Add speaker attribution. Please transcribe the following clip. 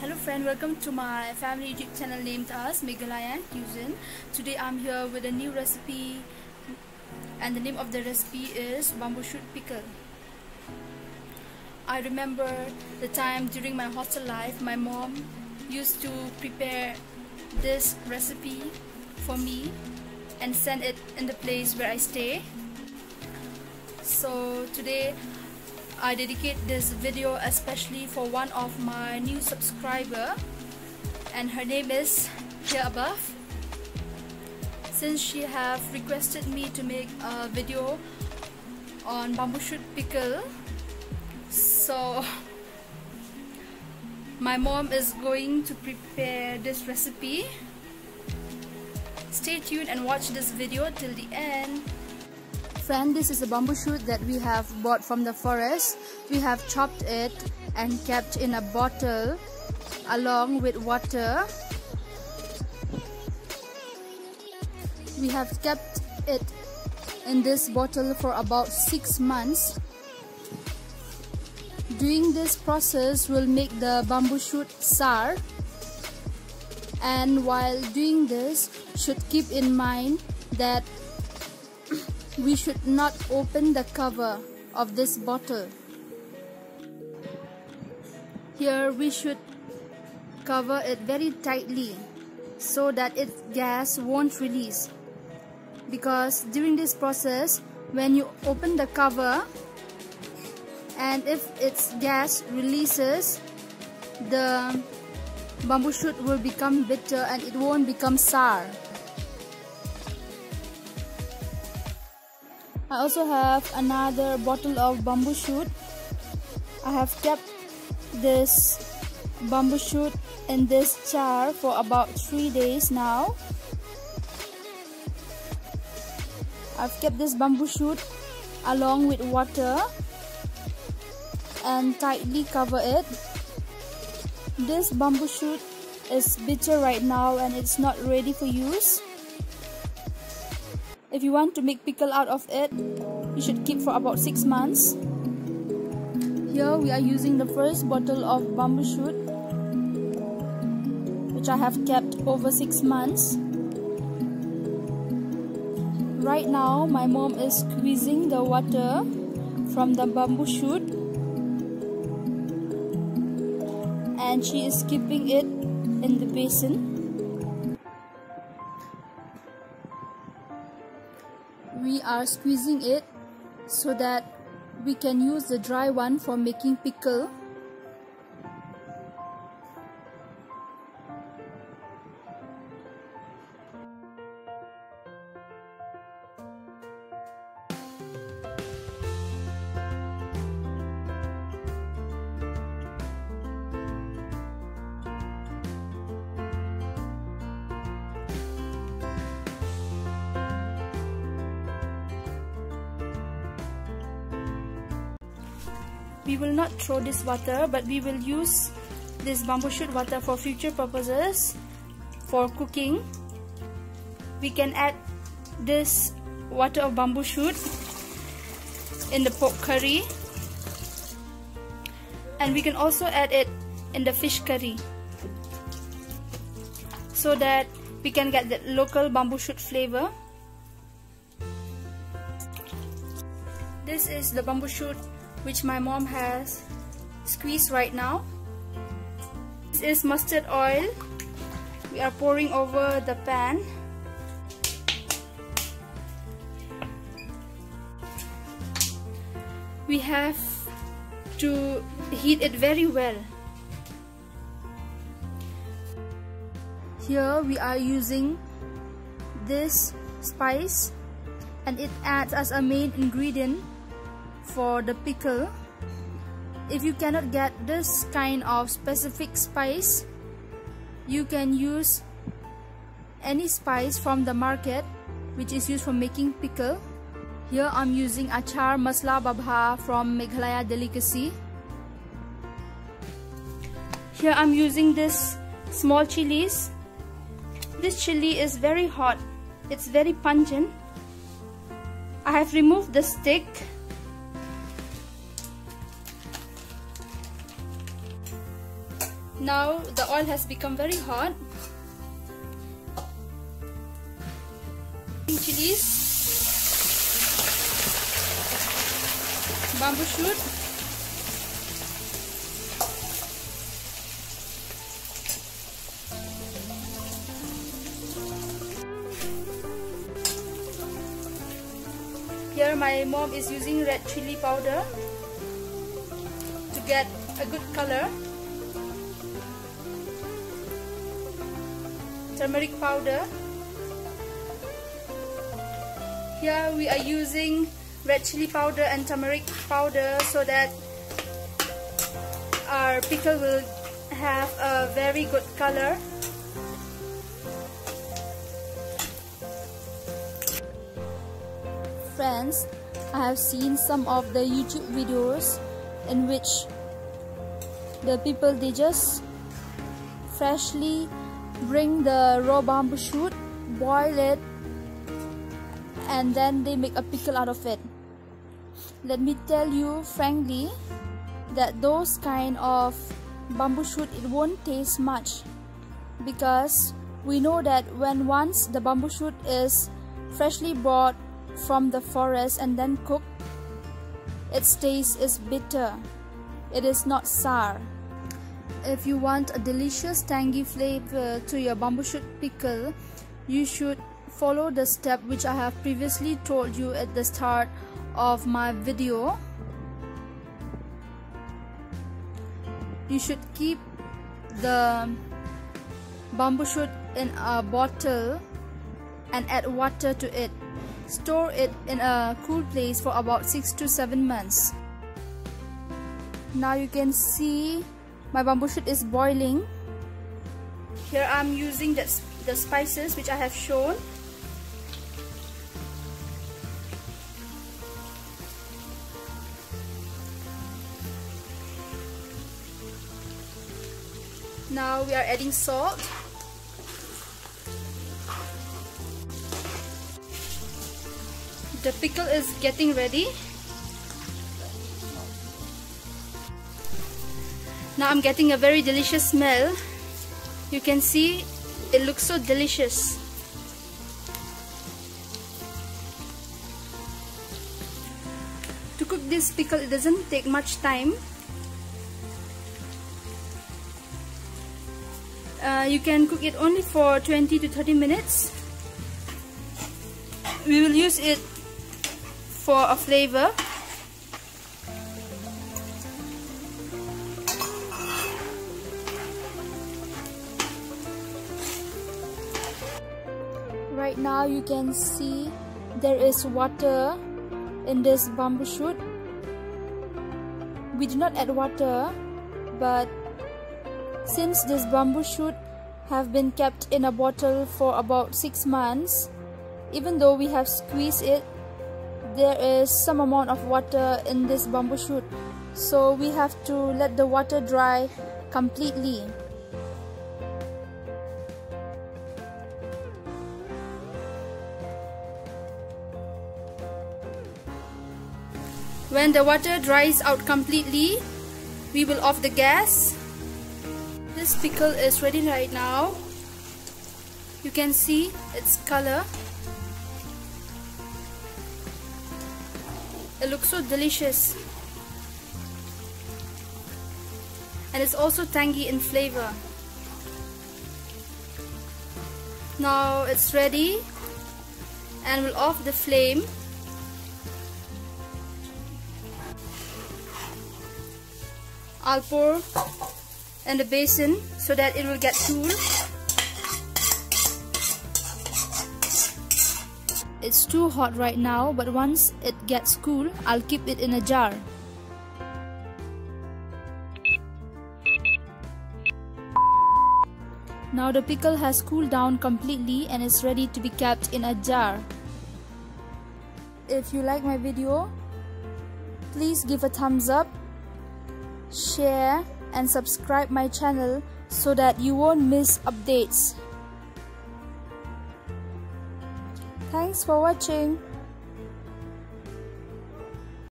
Speaker 1: Hello friend, welcome to my family YouTube channel named as Meghalaya Cuisine. Today I'm here with a new recipe and the name of the recipe is bamboo shoot pickle. I remember the time during my hostel life my mom used to prepare this recipe for me and send it in the place where I stay. So today I dedicate this video especially for one of my new subscriber, and her name is here above. Since she have requested me to make a video on bamboo shoot pickle, so my mom is going to prepare this recipe. Stay tuned and watch this video till the end. Friend, this is a bamboo shoot that we have bought from the forest. We have chopped it and kept in a bottle along with water. We have kept it in this bottle for about 6 months. Doing this process will make the bamboo shoot sour, and while doing this, should keep in mind that we should not open the cover of this bottle. Here we should cover it very tightly so that its gas won't release, because during this process when you open the cover and if its gas releases, the bamboo shoot will become bitter and it won't become sour. I also have another bottle of bamboo shoot. I have kept this bamboo shoot in this jar for about 3 days now. I've kept this bamboo shoot along with water and tightly cover it. This bamboo shoot is bitter right now and it's not ready for use. If you want to make pickle out of it, you should keep for about 6 months. Here we are using the first bottle of bamboo shoot, which I have kept over 6 months. Right now, my mom is squeezing the water from the bamboo shoot, and she is keeping it in the basin. We are squeezing it so that we can use the dry one for making pickle. We will not throw this water, but we will use this bamboo shoot water for future purposes. For cooking, we can add this water of bamboo shoot in the pork curry, and we can also add it in the fish curry so that we can get the local bamboo shoot flavor. This is the bamboo shoot which my mom has squeezed right now. This is mustard oil. We are pouring over the pan. We have to heat it very well. Here we are using this spice, and it adds as a main ingredient for the pickle. If you cannot get this kind of specific spice, you can use any spice from the market which is used for making pickle. Here I'm using achar masala babha from Meghalaya delicacy. Here I'm using this small chilies. This chili is very hot, it's very pungent. I have removed the stick. Now the oil has become very hot. Chilies, bamboo shoot, here my mom is using red chili powder to get a good color. Turmeric powder. Here we are using red chili powder and turmeric powder so that our pickle will have a very good color. Friends, I have seen some of the YouTube videos in which the people, they just freshly bring the raw bamboo shoot, boil it, and then they make a pickle out of it. Let me tell you frankly that those kind of bamboo shoot, it won't taste much, because we know that when once the bamboo shoot is freshly brought from the forest and then cooked, its taste is bitter. It is not sour. If you want a delicious tangy flavor to your bamboo shoot pickle, you should follow the step which I have previously told you at the start of my video. You should keep the bamboo shoot in a bottle and add water to it. Store it in a cool place for about 6 to 7 months. Now you can see my bamboo shoot is boiling. Here I am using the spices which I have shown. Now we are adding salt. The pickle is getting ready. Now I'm getting a very delicious smell. You can see it looks so delicious. To cook this pickle, it doesn't take much time. You can cook it only for 20 to 30 minutes. We will use it for a flavor. Right now you can see there is water in this bamboo shoot. We do not add water, but since this bamboo shoot have been kept in a bottle for about 6 months, even though we have squeezed it, there is some amount of water in this bamboo shoot, so we have to let the water dry completely. When the water dries out completely, we will off the gas. This pickle is ready right now. You can see its color. It looks so delicious. And it's also tangy in flavor. Now it's ready, and we'll off the flame. I'll pour in the basin so that it will get cool. It's too hot right now, but once it gets cool, I'll keep it in a jar. Now the pickle has cooled down completely and is ready to be kept in a jar. If you like my video, please give a thumbs up, share and subscribe my channel so that you won't miss updates. Thanks for watching.